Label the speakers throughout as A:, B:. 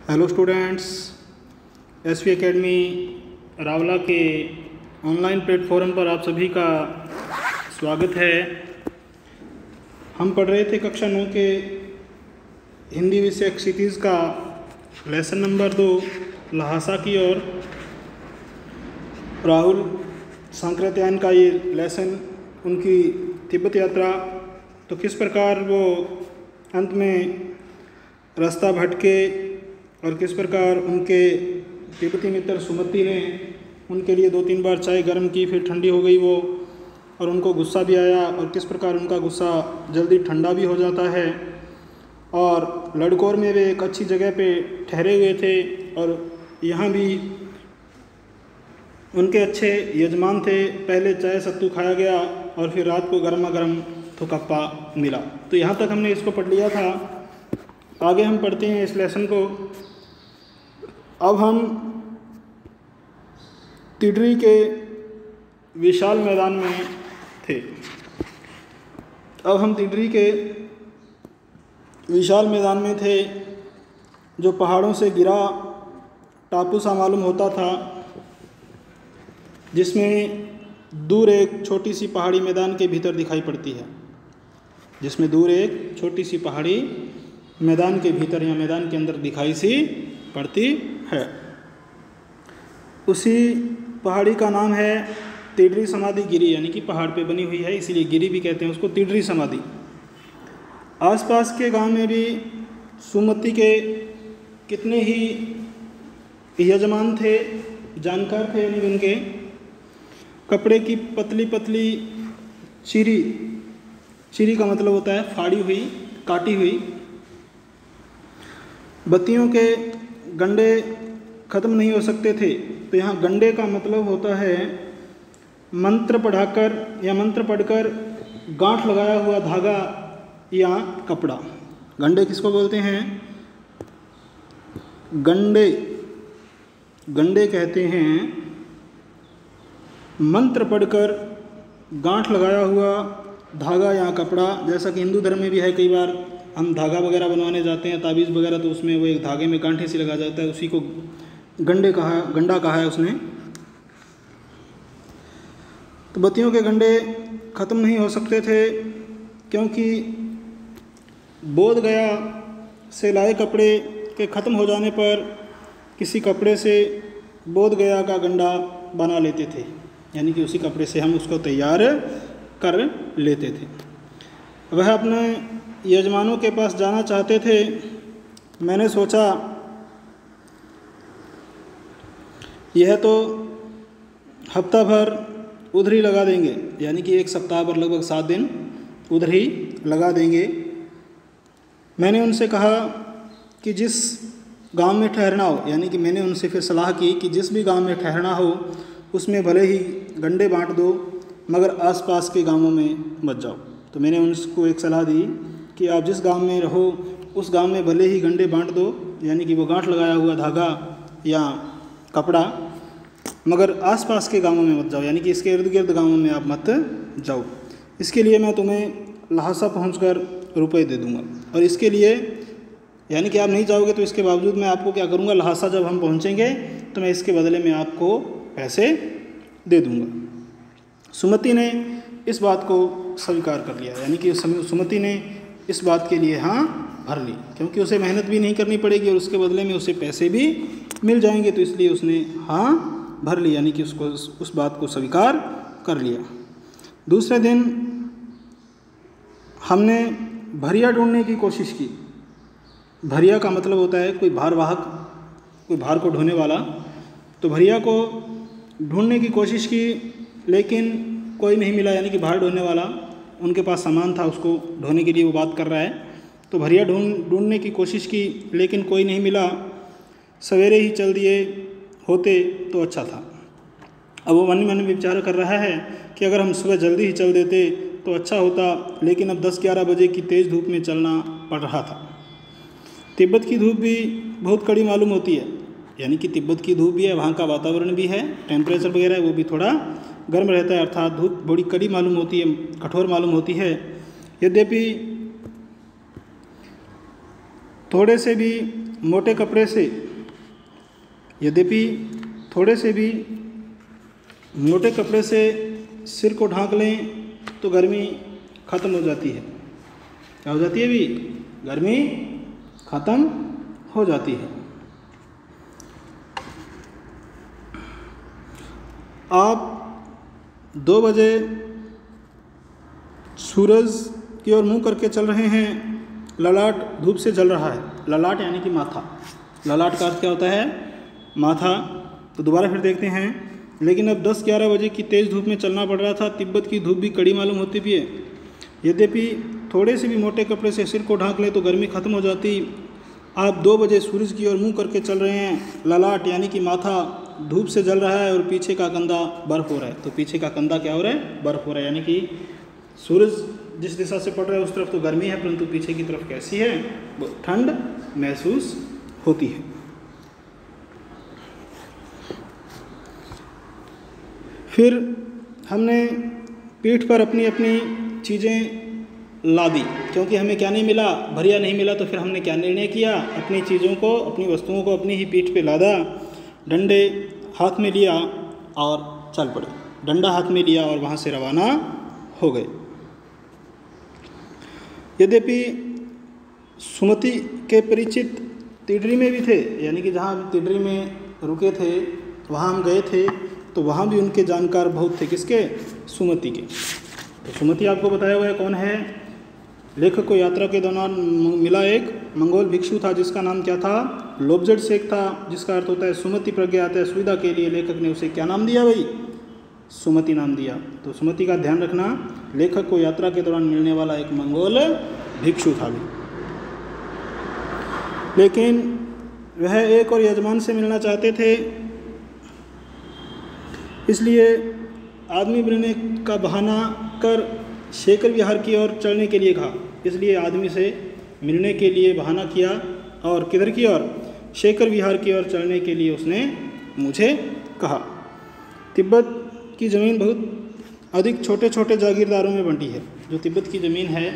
A: Hello students, SV academy Rawla के online platform पर आप सभी का स्वागत है। हम पढ़ रहे थे कक्षा 9 के हिंदी विषय क्षितिज का लेसन नंबर 2 लहासा की ओर। राहुल सांकृत्यायन का ये लेसन, उनकी तिब्बत यात्रा, तो किस प्रकार वो अंत में रास्ता भटके और किस प्रकार उनके तिब्बती मित्र सुमति ने उनके लिए 2-3 बार चाय गर्म की, फिर ठंडी हो गई वो, और उनको गुस्सा भी आया और किस प्रकार उनका गुस्सा जल्दी ठंडा भी हो जाता है। और लड़कोर में वे एक अच्छी जगह पे ठहरे हुए थे और यहाँ भी उनके अच्छे यजमान थे। पहले चाय सत्तू खाया गया और फिर रात को गर्मा गर्म थुकप्पा मिला। तो यहाँ तक हमने इसको पढ़ लिया था। आगे हम पढ़ते हैं इस लेसन को। अब हम तिडरी के विशाल मैदान में थे। अब हम तिडरी के विशाल मैदान में थे, जो पहाड़ों से घिरा टापू सा मालूम होता था, जिसमें दूर एक छोटी सी पहाड़ी मैदान के भीतर दिखाई पड़ती है। जिसमें दूर एक छोटी सी पहाड़ी मैदान के भीतर या मैदान के अंदर दिखाई सी पड़ती है। उसी पहाड़ी का नाम है तिडरी समाधि गिरी, यानी कि पहाड़ पे बनी हुई है, इसीलिए गिरी भी कहते हैं उसको, तिडरी समाधि। आसपास के गांव में भी सुमति के कितने ही यजमान थे, जानकार थे। यानी उनके कपड़े की पतली पतली चिरी का मतलब होता है फाड़ी हुई, काटी हुई। बत्तियों के गंडे ख़त्म नहीं हो सकते थे। तो यहाँ गंडे का मतलब होता है मंत्र पढ़ाकर या मंत्र पढ़कर गांठ लगाया हुआ धागा या कपड़ा। गंडे किसको बोलते हैं? गंडे कहते हैं मंत्र पढ़कर गांठ लगाया हुआ धागा या कपड़ा। जैसा कि हिंदू धर्म में भी है, कई बार हम धागा वगैरह बनवाने जाते हैं, ताबीज़ वगैरह, तो उसमें वो एक धागे में गांठे से लगा जाता है, उसी को गंडा कहा है उसने। तो बत्तियों के गंडे ख़त्म नहीं हो सकते थे, क्योंकि बोध गया से लाए कपड़े के ख़त्म हो जाने पर किसी कपड़े से बोध गया का गंडा बना लेते थे, यानी कि उसी कपड़े से हम उसको तैयार कर लेते थे। वह अपने यजमानों के पास जाना चाहते थे। मैंने सोचा यह तो हफ्ता भर उधर ही लगा देंगे, यानी कि 1 सप्ताह भर, लगभग 7 दिन उधर ही लगा देंगे। मैंने उनसे कहा कि जिस गांव में ठहरना हो, यानी कि मैंने उनसे फिर सलाह की कि जिस भी गांव में ठहरना हो उसमें भले ही गंडे बांट दो, मगर आसपास के गांवों में मत जाओ। तो मैंने उनको एक सलाह दी कि आप जिस गांव में रहो उस गांव में भले ही गंडे बांट दो, यानी कि वो गांठ लगाया हुआ धागा या कपड़ा, मगर आसपास के गांवों में मत जाओ, यानी कि इसके इर्द गिर्द गांवों में आप मत जाओ। इसके लिए मैं तुम्हें लहासा पहुंचकर रुपए दे दूंगा, और इसके लिए, यानी कि आप नहीं जाओगे तो इसके बावजूद मैं आपको क्या करूंगा, लहासा जब हम पहुंचेंगे तो मैं इसके बदले में आपको पैसे दे दूंगा। सुमति ने इस बात को स्वीकार कर लिया, यानी कि सुमति ने इस बात के लिए हाँ भर ली, क्योंकि उसे मेहनत भी नहीं करनी पड़ेगी और उसके बदले में उसे पैसे भी मिल जाएंगे। तो इसलिए उसने हाँ भर ली, यानी कि उसको उस बात को स्वीकार कर लिया। दूसरे दिन हमने भरिया ढूंढने की कोशिश की। भरिया का मतलब होता है कोई भारवाहक, कोई भार को ढोने वाला। तो भरिया को ढूंढने की कोशिश की, लेकिन कोई नहीं मिला, यानी कि भार ढोने वाला। उनके पास सामान था, उसको ढोने के लिए वो बात कर रहा है। तो भरिया ढूंढने की कोशिश की, लेकिन कोई नहीं मिला। सवेरे ही चल दिए होते तो अच्छा था। अब वो मन में विचार कर रहा है कि अगर हम सुबह जल्दी ही चल देते तो अच्छा होता, लेकिन अब 10-11 बजे की तेज़ धूप में चलना पड़ रहा था। तिब्बत की धूप भी बहुत कड़ी मालूम होती है, यानी कि तिब्बत की धूप भी है, वहाँ का वातावरण भी है, टेम्परेचर वगैरह वो भी थोड़ा गर्म रहता है, अर्थात धूप बड़ी कड़ी मालूम होती है, कठोर मालूम होती है। यद्यपि थोड़े से भी मोटे कपड़े से, यद्यपि थोड़े से भी मोटे कपड़े से सिर को ढांक लें तो गर्मी ख़त्म हो जाती है। क्या हो जाती है भी? गर्मी ख़त्म हो जाती है। आप 2 बजे सूरज की ओर मुंह करके चल रहे हैं, ललाट धूप से जल रहा है। ललाट यानी कि माथा, ललाट का अर्थ क्या होता है? माथा। तो दोबारा फिर देखते हैं, लेकिन अब 10-11 बजे की तेज़ धूप में चलना पड़ रहा था। तिब्बत की धूप भी कड़ी मालूम होती भी है। यद्यपि थोड़े से भी मोटे कपड़े से सिर को ढांक ले तो गर्मी ख़त्म हो जाती। आप 2 बजे सूरज की ओर मुंह करके चल रहे हैं, ललाट यानी कि माथा धूप से जल रहा है और पीछे का कंधा बर्फ़ हो रहा है। तो पीछे का कंधा क्या हो रहा है? बर्फ़ हो रहा है। यानी कि सूरज जिस दिशा से पड़ रहा है उस तरफ तो गर्मी है, परंतु पीछे की तरफ कैसी है? वो ठंड महसूस होती है। फिर हमने पीठ पर अपनी अपनी चीज़ें ला दी, क्योंकि हमें क्या नहीं मिला? भरिया नहीं मिला। तो फिर हमने क्या निर्णय किया? अपनी चीज़ों को, अपनी वस्तुओं को अपनी ही पीठ पे लादा, डंडे हाथ में लिया और चल पड़े। डंडा हाथ में लिया और वहाँ से रवाना हो गए। यद्यपि सुमति के परिचित तिडरी में भी थे, यानी कि जहाँ तिडरी में रुके थे वहाँ हम गए थे, तो वहाँ भी उनके जानकार बहुत थे। किसके? सुमति के। तो सुमति आपको बताया हुआ है कौन है? लेखक को यात्रा के दौरान मिला एक मंगोल भिक्षु था जिसका नाम क्या था? लोबजेड शेख था, जिसका अर्थ होता है सुमति प्रज्ञा आता है। सुविधा के लिए लेखक ने उसे क्या नाम दिया भाई? सुमति नाम दिया। तो सुमति का ध्यान रखना, लेखक को यात्रा के दौरान मिलने वाला एक मंगोल भिक्षु था भी। लेकिन वह एक और यजमान से मिलना चाहते थे, इसलिए आदमी बनने का बहाना कर शेखर विहार की ओर चलने के लिए कहा। इसलिए आदमी से मिलने के लिए बहाना किया और किधर की ओर? शेखर विहार की ओर चलने के लिए उसने मुझे कहा। तिब्बत की ज़मीन बहुत अधिक छोटे छोटे जागीरदारों में बंटी है। जो तिब्बत की ज़मीन है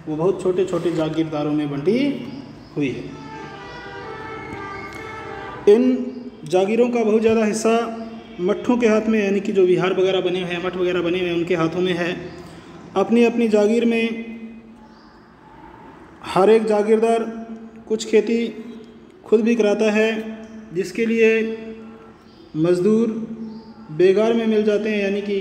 A: वो बहुत छोटे छोटे जागीरदारों में बंटी हुई है। इन जागीरों का बहुत ज़्यादा हिस्सा मठों के हाथ में, यानी कि जो विहार वगैरह बने हुए हैं, मठ वगैरह बने हुए हैं, उनके हाथों में है। अपनी अपनी जागीर में हर एक जागीरदार कुछ खेती खुद भी कराता है, जिसके लिए मज़दूर बेगार में मिल जाते हैं, यानी कि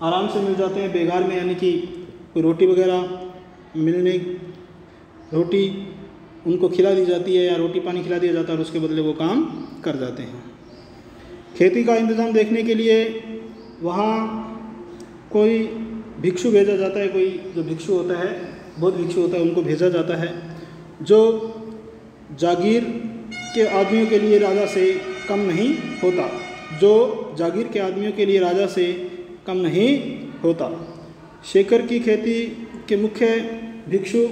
A: आराम से मिल जाते हैं बेगार में, यानी कि कोई रोटी वगैरह मिलने, रोटी उनको खिला दी जाती है या रोटी पानी खिला दिया जाता है और उसके बदले वो काम कर जाते हैं। खेती का इंतज़ाम देखने के लिए वहाँ कोई भिक्षु भेजा जाता है। कोई जो भिक्षु होता है, बौद्ध भिक्षु होता है, उनको भेजा जाता है, जो जागीर के आदमियों के लिए राजा से कम नहीं होता। जो जागीर के आदमियों के लिए राजा से कम नहीं होता। शेखर की खेती के मुख्य भिक्षु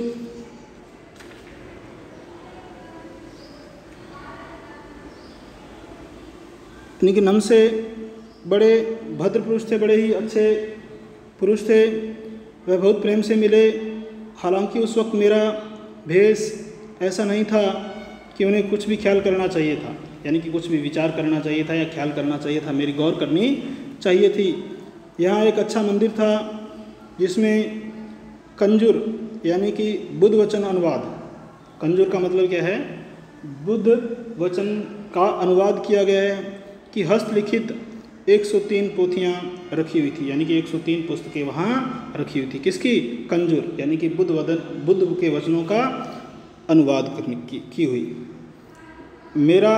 A: यानी कि नम से बड़े भद्र पुरुष थे, बड़े ही अच्छे पुरुष थे। वह बहुत प्रेम से मिले। हालांकि उस वक्त मेरा भेष ऐसा नहीं था कि उन्हें कुछ भी ख्याल करना चाहिए था, यानी कि कुछ भी विचार करना चाहिए था या ख्याल करना चाहिए था। मेरी गौर करनी चाहिए थी। यहाँ एक अच्छा मंदिर था जिसमें कंजुर यानी कि बुद्ध वचन अनुवाद, कंजुर का मतलब क्या है? बुद्ध वचन का अनुवाद किया गया है कि हस्तलिखित 103 पोथियाँ रखी हुई थी, यानी कि 103 पुस्तकें वहाँ रखी हुई थी। किसकी? कंजुर, यानी कि बुद्ध के वचनों का अनुवाद करने की हुई। मेरा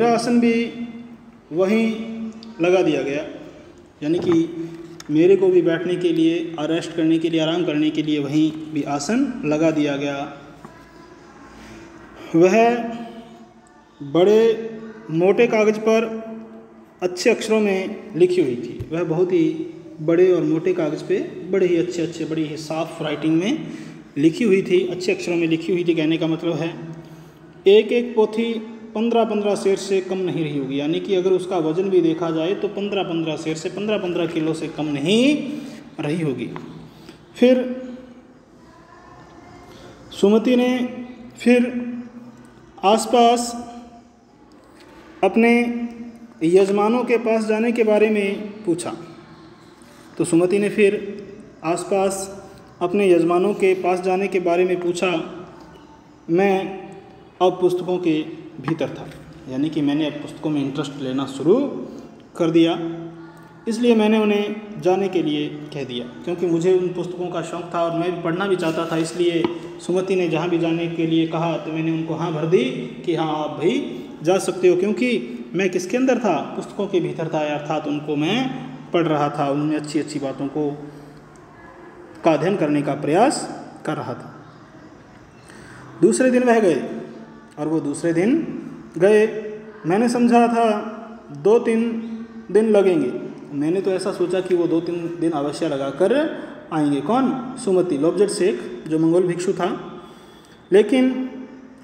A: आसन भी वहीं लगा दिया गया, यानी कि मेरे को भी बैठने के लिए, रेस्ट करने के लिए, आराम करने के लिए वहीं भी आसन लगा दिया गया। वह बड़े मोटे कागज़ पर अच्छे अक्षरों में लिखी हुई थी। वह बहुत ही बड़े और मोटे कागज़ पे बड़े ही अच्छे बड़ी ही साफ राइटिंग में लिखी हुई थी, अच्छे अक्षरों में लिखी हुई थी। कहने का मतलब है एक एक पोथी 15-15 सेर से कम नहीं रही होगी, यानी कि अगर उसका वजन भी देखा जाए तो 15-15 सेर से 15-15 किलो से कम नहीं रही होगी। फिर सुमति ने फिर आसपास अपने यजमानों के पास जाने के बारे में पूछा। तो सुमति ने फिर आसपास अपने यजमानों के पास जाने के बारे में पूछा। मैं अब पुस्तकों के भीतर था, यानी कि मैंने अब पुस्तकों में इंटरेस्ट लेना शुरू कर दिया, इसलिए मैंने उन्हें जाने के लिए कह दिया, क्योंकि मुझे उन पुस्तकों का शौक़ था और मैं भी पढ़ना भी चाहता था। इसलिए सुमति ने जहाँ भी जाने के लिए कहा तो मैंने उनको हाँ भर दी कि हाँ आप भाई जा सकते हो, क्योंकि मैं किसके अंदर था, पुस्तकों के भीतर था, अर्थात उनको मैं पढ़ रहा था, उनमें अच्छी अच्छी बातों का अध्ययन करने का प्रयास कर रहा था। दूसरे दिन वह गए और वो दूसरे दिन गए। मैंने समझा था 2-3 दिन लगेंगे, मैंने तो ऐसा सोचा कि वो 2-3 दिन अवश्य लगा कर आएंगे। कौन? सुमति, लोबजेट शेख जो मंगोल भिक्षु था। लेकिन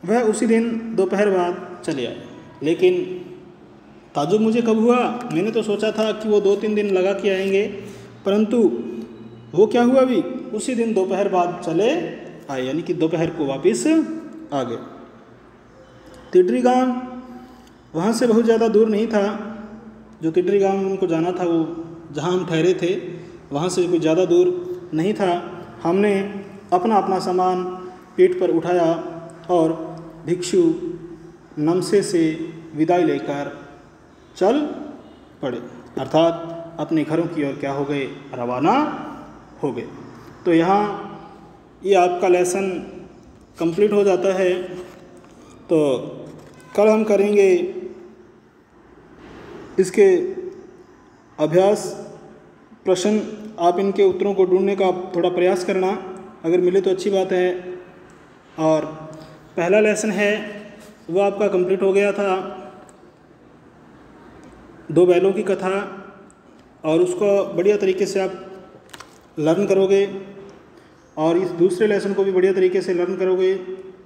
A: वह उसी दिन दोपहर बाद चले आए। लेकिन ताज्जुब मुझे कब हुआ, मैंने तो सोचा था कि वो 2-3 दिन लगा के आएंगे, परंतु वो क्या हुआ, अभी उसी दिन दोपहर बाद चले आए, यानी कि दोपहर को वापस आ गए। तिडरी गांव वहाँ से बहुत ज़्यादा दूर नहीं था। जो तिडरी गांव में उनको जाना था, वो जहाँ हम ठहरे थे वहाँ से कोई ज़्यादा दूर नहीं था। हमने अपना अपना सामान पीठ पर उठाया और भिक्षु नमसे से विदाई लेकर चल पड़े, अर्थात अपने घरों की ओर क्या हो गए, रवाना हो गए। तो यहाँ ये आपका लेसन कंप्लीट हो जाता है। तो कल हम करेंगे इसके अभ्यास प्रश्न। आप इनके उत्तरों को ढूंढने का थोड़ा प्रयास करना, अगर मिले तो अच्छी बात है। और पहला लेसन है वो आपका कंप्लीट हो गया था, 2 बैलों की कथा, और उसको बढ़िया तरीके से आप लर्न करोगे और इस दूसरे लेसन को भी बढ़िया तरीके से लर्न करोगे।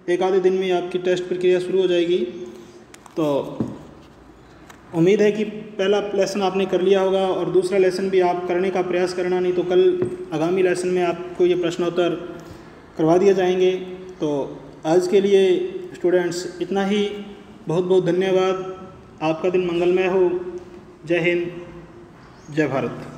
A: 1 आधे दिन में आपकी टेस्ट प्रक्रिया शुरू हो जाएगी। तो उम्मीद है कि पहला लेसन आपने कर लिया होगा और दूसरा लेसन भी आप करने का प्रयास करना, नहीं तो कल आगामी लेसन में आपको ये प्रश्नोत्तर करवा दिए जाएंगे। तो आज के लिए स्टूडेंट्स इतना ही। बहुत बहुत धन्यवाद। आपका दिन मंगलमय हो। जय हिंद, जय भारत।